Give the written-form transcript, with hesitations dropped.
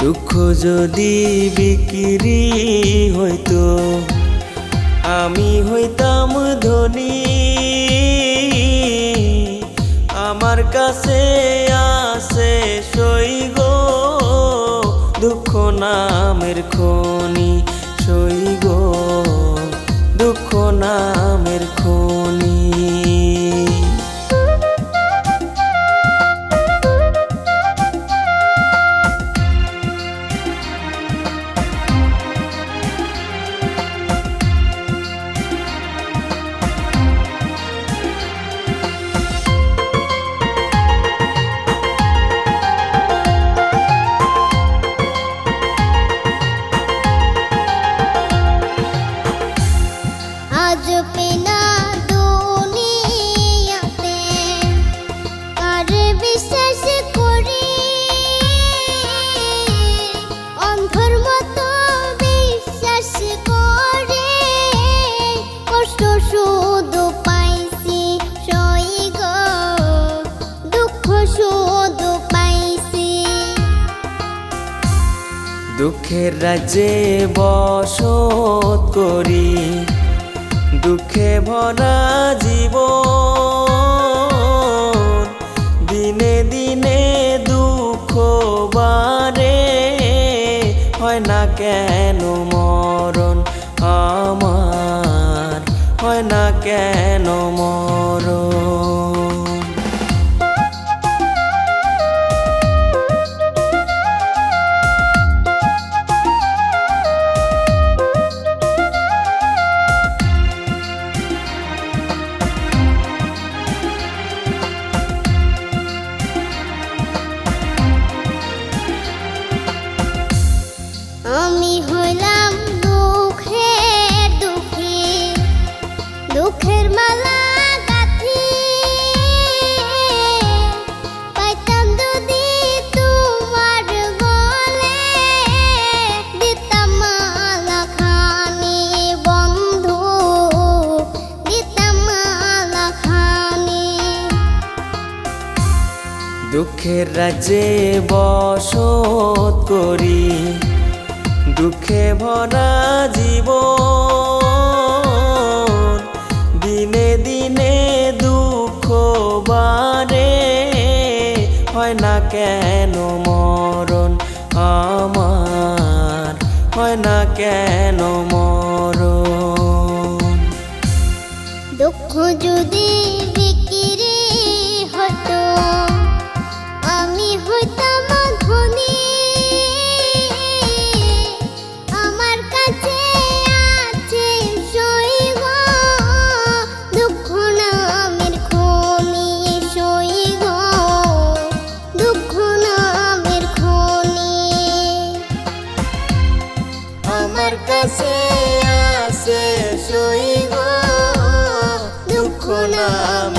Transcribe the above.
দুঃখ যদি বিক্রি হইতো আমি হইতাম ধনী। আমার কাছে আছে সই গো দুঃখ নামের খনি, সই গো দুঃখ নামের খনি। আজ পেনা দুনিয়াতে কার বিশ্বাস করি, অন্ধর মতো বিশ্বাস করে কষ্ট শুধু পাইছি সই গো দুঃখ শুধু পাইছি। দুঃখের রাজ্যে বসত করি, দুঃখে ভরা জীবন, দিনে দিনে দুঃখ বাড়ে, হয় না কেন মরণ আমার, হয় না কেন মরণ। আমি হইলাম দুঃখের দুঃখী, দুঃখের মালা গাঁথি, পাইতাম যদি তোমার গলে, দিতাম মালা খানি বন্ধু, দিতাম মালা খানি। দুঃখের রাজ্যে বসত করি, দুঃখে ভরা জীবন, দিনে দিনে দুঃখ বাড়ে, হয় না কেন মরণ আমার, হয় না কেন মরণ। দুঃখ যদি বিক্রি হতো আমি হইতাম ধনী। আমার কাছে আছে সই গো দুঃখ নামের খনি, সই গো দুঃখ নামের খনি। আমার কাছে আছে সই গো দুঃখ নামের